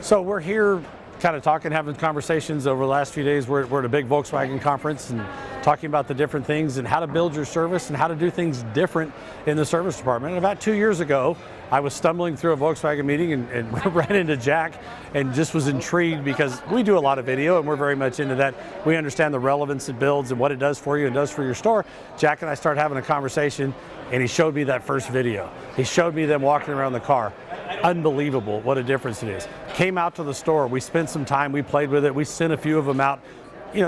So we're here kind of talking, having conversations over the last few days. We're at a big Volkswagen conference and talking about the different things and how to build your service and how to do things different in the service department. And about 2 years ago, I was stumbling through a Volkswagen meeting and ran into Jack and just was intrigued because we do a lot of video and we're very much into that. We understand the relevance it builds and what it does for you and does for your store. Jack and I started having a conversation and he showed me that first video. He showed me them walking around the car. Unbelievable what a difference it is. Came out to the store, we spent some time, we played with it, we sent a few of them out,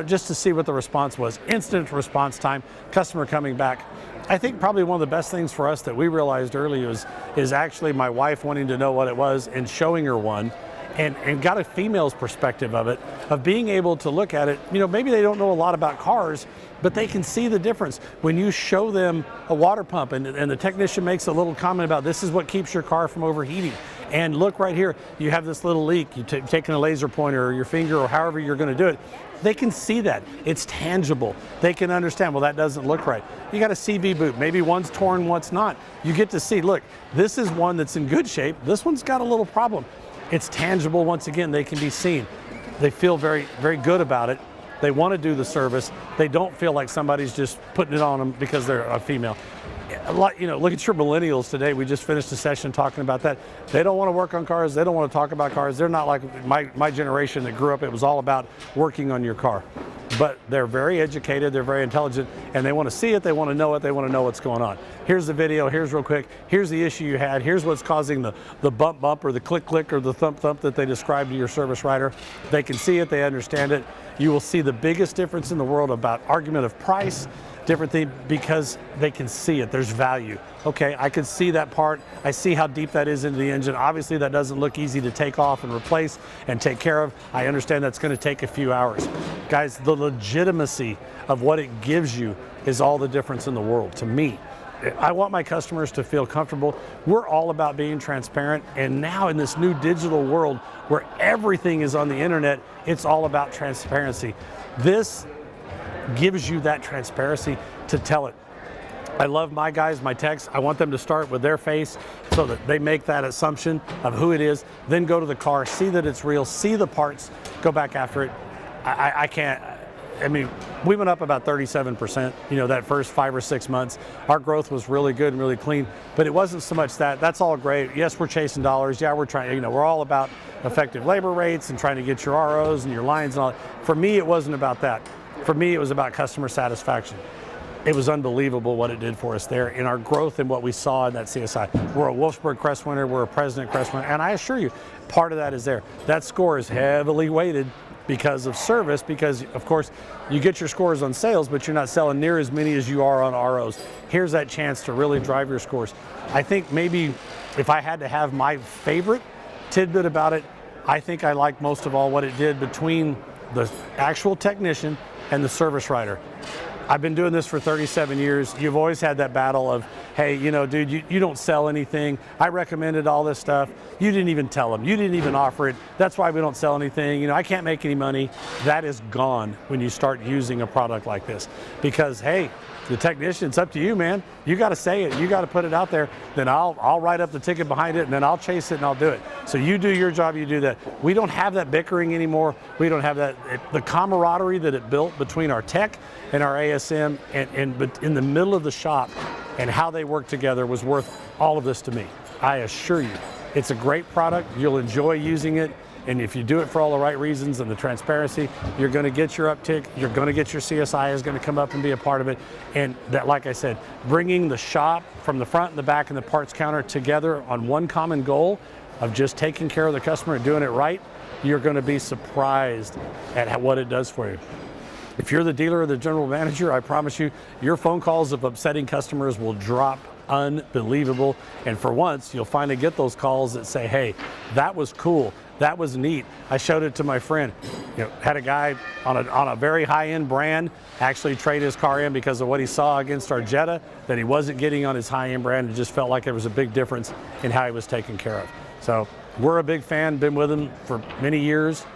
just to see what the response was. Instant response time, customer coming back. I think probably one of the best things for us that we realized early is actually my wife wanting to know what it was and showing her one and got a female's perspective of it, of being able to look at it. Maybe they don't know a lot about cars, but they can see the difference. When you show them a water pump and the technician makes a little comment about this is what keeps your car from overheating. And look right here, you have this little leak, you're taking a laser pointer or your finger or however you're gonna do it. They can see that, it's tangible. They can understand, well, that doesn't look right. You got a CV boot, maybe one's torn, one's not. You get to see, look, this is one that's in good shape, this one's got a little problem. It's tangible, once again, they can be seen. They feel very, very good about it. They want to do the service. They don't feel like somebody's just putting it on them because they're a female. Look at your millennials today. We just finished a session talking about that. They don't want to work on cars. They don't want to talk about cars. They're not like my generation that grew up. It was all about working on your car. But they're very educated, they're very intelligent, and they want to see it, they want to know it, they want to know what's going on. Here's the video, here's real quick, here's the issue you had, here's what's causing the bump or the click or the thump that they described to your service writer. They can see it, they understand it. You will see the biggest difference in the world about argument of price, different thing, because they can see it, there's value. Okay, I can see that part, I see how deep that is into the engine. Obviously that doesn't look easy to take off and replace and take care of. I understand that's gonna take a few hours. Guys, the legitimacy of what it gives you is all the difference in the world to me. I want my customers to feel comfortable. We're all about being transparent, and now in this new digital world where everything is on the internet, it's all about transparency. This gives you that transparency to tell it. I love my guys, my techs. I want them to start with their face so that they make that assumption of who it is, then go to the car, see that it's real, see the parts, go back after it. We went up about 37%, that first 5 or 6 months. Our growth was really good and really clean, but it wasn't so much that. That's all great. Yes, we're chasing dollars. Yeah, we're trying, we're all about effective labor rates and trying to get your ROs and your lines and all. For me, it wasn't about that. For me, it was about customer satisfaction. It was unbelievable what it did for us there in our growth and what we saw in that CSI. We're a Wolfsburg Crest winner, we're a President Crest winner, and I assure you, part of that is there. That score is heavily weighted because of service, because of course you get your scores on sales, but you're not selling near as many as you are on ROs. Here's that chance to really drive your scores. I think maybe if I had to have my favorite tidbit about it, I think I like most of all what it did between the actual technician and the service writer. I've been doing this for 37 years. You've always had that battle of, hey, dude, you don't sell anything. I recommended all this stuff. You didn't even tell them. You didn't even offer it. That's why we don't sell anything. I can't make any money. That is gone when you start using a product like this. Because, hey, the technician, it's up to you, man. You got to say it. You got to put it out there. Then I'll write up the ticket behind it, and then I'll chase it and I'll do it. So you do your job, you do that. We don't have that bickering anymore. We don't have that. The camaraderie that it built between our tech and our ASM and in the middle of the shop and how they work together was worth all of this to me. I assure you, it's a great product. You'll enjoy using it. And if you do it for all the right reasons and the transparency, you're going to get your uptick, you're going to get your CSI is going to come up and be a part of it. And that, like I said, bringing the shop from the front and the back and the parts counter together on one common goal of just taking care of the customer and doing it right, you're going to be surprised at what it does for you. If you're the dealer or the general manager, I promise you, your phone calls of upsetting customers will drop unbelievable. And for once, you'll finally get those calls that say, hey, that was cool. That was neat. I showed it to my friend. Had a guy on a very high-end brand actually trade his car in because of what he saw against our Jetta that he wasn't getting on his high-end brand. It just felt like there was a big difference in how he was taken care of. So we're a big fan, been with him for many years.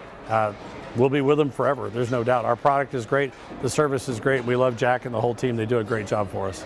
We'll be with them forever, there's no doubt. Our product is great, the service is great. We love Jack and the whole team. They do a great job for us.